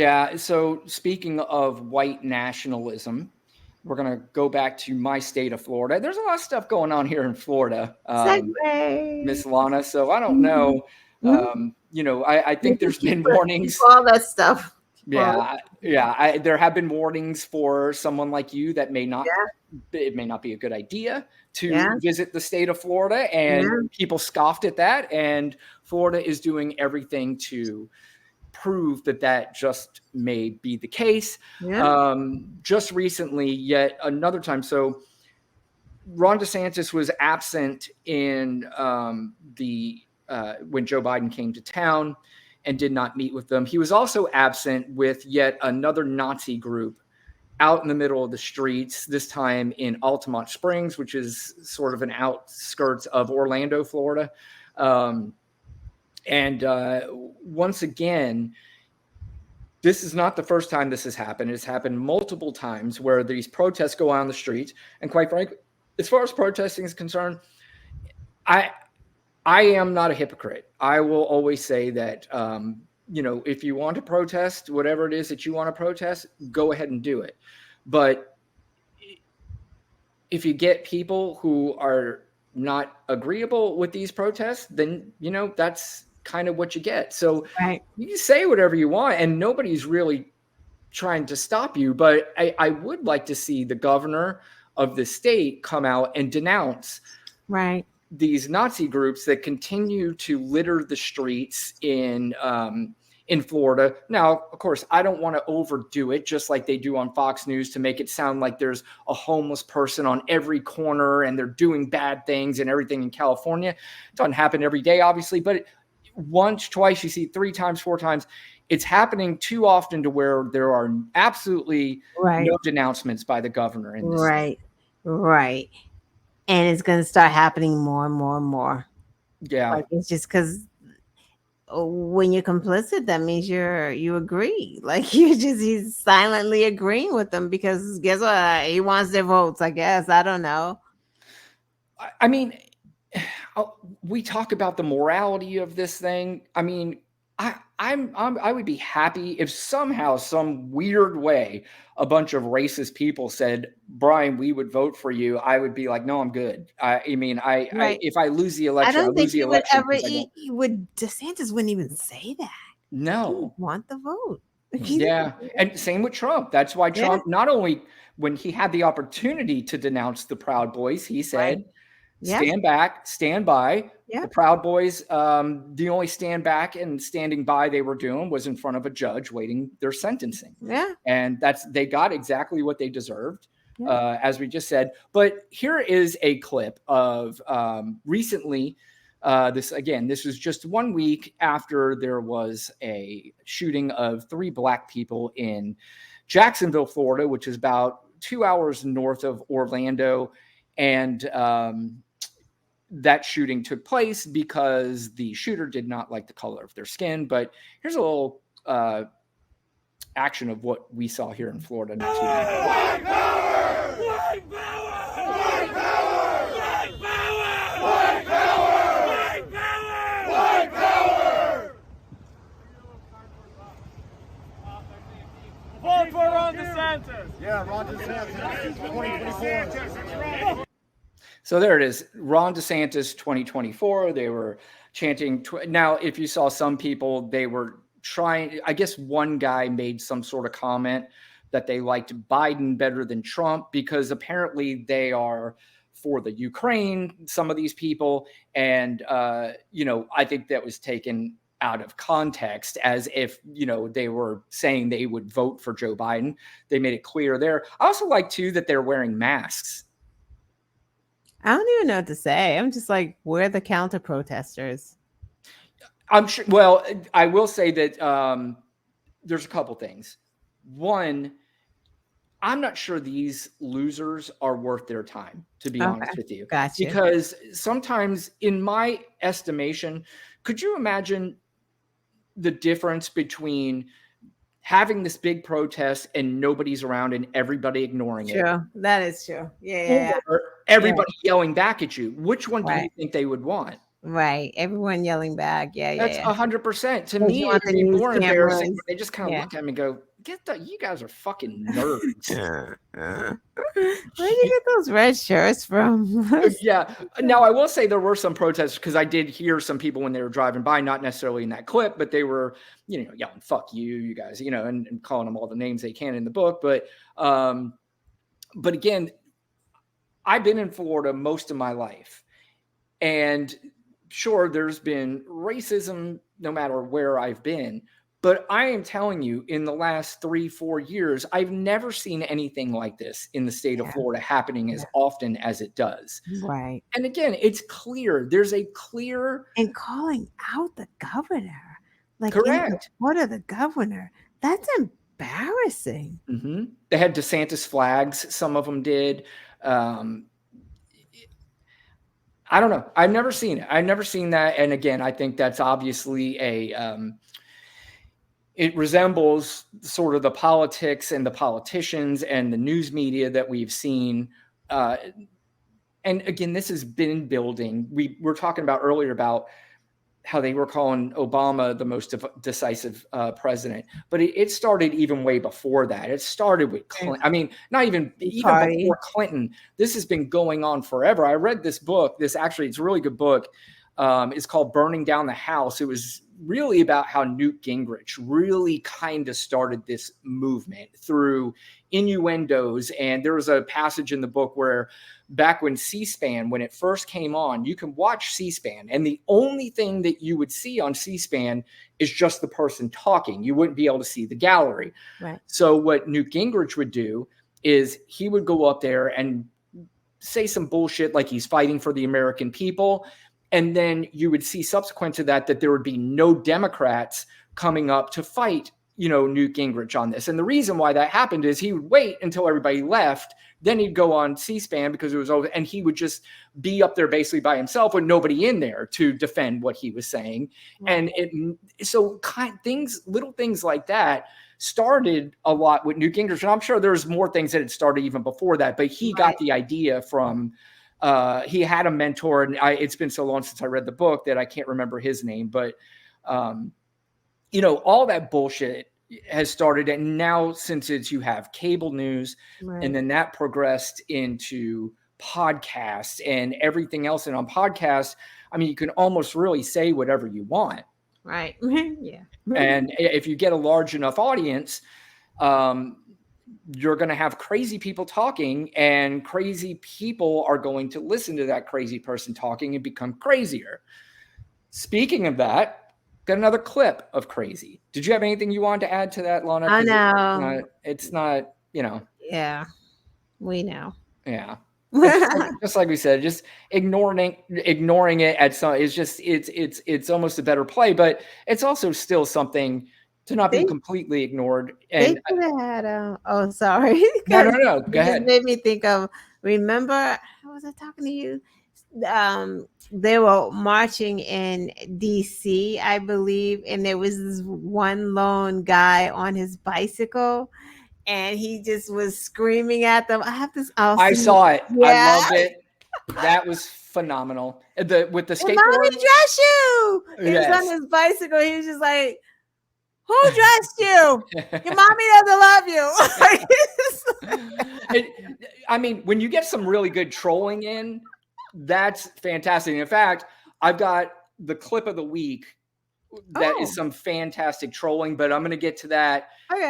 Yeah. So speaking of white nationalism, we're going to go back to my state of Florida. There's a lot of stuff going on here in Florida, Segue. Miss Lana. So I don't Mhm. know. Mhm. I You think can there's been keep warnings. all that stuff. Well, Yeah. There have been warnings for someone like you that yeah, it may not be a good idea yeah, to visit the state of Florida, and yeah, people scoffed at that. And Florida is doing everything to prove that that just may be the case. yeah. Just recently, yet another time. So Ron DeSantis was absent in the when Joe Biden came to town and did not meet with them. He was also absent with yet another Nazi group out in the middle of the streets, this time in Altamont Springs, which is sort of an outskirts of Orlando, Florida. Um, and once again, this is not the first time this has happened. It's happened multiple times where these protests go on the streets. And quite frankly, as far as protesting is concerned, I I am not a hypocrite. I will always say that if you want to protest whatever it is that you want to protest, go ahead and do it. But if you get people who are not agreeable with these protests, then that's kind of what you get. So Right. you can say whatever you want, and nobody's really trying to stop you. But I would like to see the governor of the state come out and denounce Right. these Nazi groups that continue to litter the streets in Florida. Now, of course, I don't want to overdo it, just like they do on Fox News, to make it sound like there's a homeless person on every corner and they're doing bad things and everything in California. It doesn't happen every day, obviously, but once, twice, you see 3 times, 4 times. It's happening too often to where there are absolutely Right. no denouncements by the governor in this state. Right. Right. And it's going to start happening more and more and more. Yeah. Like it's just because when you're complicit, that means you agree. Like he's silently agreeing with them because guess what? He wants their votes. I guess I don't know. I mean, we talk about the morality of this thing. I mean, I would be happy if somehow, some weird way, a bunch of racist people said, "Brian, we would vote for you." I would be like, "No, I'm good." I mean, Right. if I lose the I election, I don't think lose the he would election ever because I eat. don't. Would DeSantis wouldn't even say that. He would No. want the vote. Yeah, and same with Trump. That's why Yeah. Trump, not only when he had the opportunity to denounce the Proud Boys, he Right. said, Yeah. stand back, stand by. Yeah. The Proud Boys, the only stand back and standing by they were doing was in front of a judge waiting their sentencing. Yeah. And they got exactly what they deserved, Yeah. as we just said. But here is a clip of recently. This was just 1 week after there was a shooting of 3 Black people in Jacksonville, Florida, which is about 2 hours north of Orlando. And that shooting took place because the shooter did not like the color of their skin. But here's a little action of what we saw here in Florida not too long ago. White power! White power! White power! White power! White power! White power! White power! Vote for Ron DeSantis. Yeah, Ron DeSantis. 2024. So there it is, Ron DeSantis 2024. They were chanting. Now, if you saw some people, they were trying, I guess one guy made some sort of comment that they liked Biden better than Trump because apparently they are for the Ukraine, some of these people. And, I think that was taken out of context as if, they were saying they would vote for Joe Biden. They made it clear there. I also like, too, that they're wearing masks. I don't even know what to say. I'm just like, we're the counter protesters. I'm sure. Well, I will say that there's a couple things. One, I'm not sure these losers are worth their time, to be honest with you. Gotcha. Because sometimes, in my estimation, could you imagine the difference between having this big protest and nobody's around and everybody ignoring it? True. That is true. Yeah. Or everybody yelling back at you. Which one do you Right. think they would want? Right. Everyone yelling back. Yeah, That's yeah. 100%. To Because you me, want it'd the be news more embarrassing when cameras. they just kind of Yeah. look at me and go, you guys are fucking nerds. Where'd you get those red shirts from? Yeah. Now, I will say there were some protests because I did hear some people when they were driving by, not necessarily in that clip, but they were, yelling, fuck you guys, and calling them all the names they can in the book. But again, I've been in Florida most of my life. And sure, there's been racism no matter where I've been. But I am telling you, in the last 3-4 years, I've never seen anything like this in the state of Yeah. Florida happening as often as it does. Right. And again, it's clear. There's a clear. And calling out the governor, like in Correct. support of the governor. That's embarrassing. Mm-hmm. They had DeSantis flags. Some of them did. I don't know. I've never seen it. I've never seen that. And again, I think that's obviously it resembles sort of the politics and the politicians and the news media that we've seen. And again, this has been building. We were talking about earlier about how they were calling Obama the most decisive president, but it started even way before that. It started with Clinton. I mean, not even before Clinton. This has been going on forever. I read this book. It's a really good book. It's called Burning Down the House. It was really about how Newt Gingrich really kind of started this movement through innuendos. And there was a passage in the book where back when C-SPAN, when it first came on, you can watch C-SPAN, and the only thing that you would see on C-SPAN is just the person talking. You wouldn't be able to see the gallery. Right. So what Newt Gingrich would do is he would go up there and say some bullshit like he's fighting for the American people. And then you would see subsequent to that there would be no Democrats coming up to fight, Newt Gingrich on this. And the reason why that happened is he would wait until everybody left. Then he'd go on C-SPAN because it was over, and he would just be up there basically by himself with nobody in there to defend what he was saying. Right. And little things like that started a lot with Newt Gingrich. And I'm sure there's more things that had started even before that, but he got the idea from, he had a mentor, and it's been so long since I read the book that I can't remember his name, but all that bullshit has started. And now since you have cable news, and then that progressed into podcasts and everything else. And on podcasts, I mean, you can almost really say whatever you want. Right. Yeah. And if you get a large enough audience, you're going to have crazy people talking, and crazy people are going to listen to that crazy person talking and become crazier. Speaking of that, got another clip of crazy. Did you have anything you wanted to add to that, Lana? I know. It's not. Yeah, we know. Yeah. Just like we said, just ignoring it at some is just it's almost a better play, but it's also still something to not be completely ignored. And they could have had sorry. No. Go ahead. It made me think of, remember, how was I talking to you? They were marching in DC, I believe, and there was this one lone guy on his bicycle, and he just was screaming at them. I saw it. Yeah. I loved it. That was phenomenal. With the skateboard. Mommy dressed you. He was on his bicycle. He was just like, who dressed you? Your mommy doesn't love you. I mean, when you get some really good trolling in, that's fantastic. In fact, I've got the clip of the week that is some fantastic trolling, but I'm going to get to that. Okay.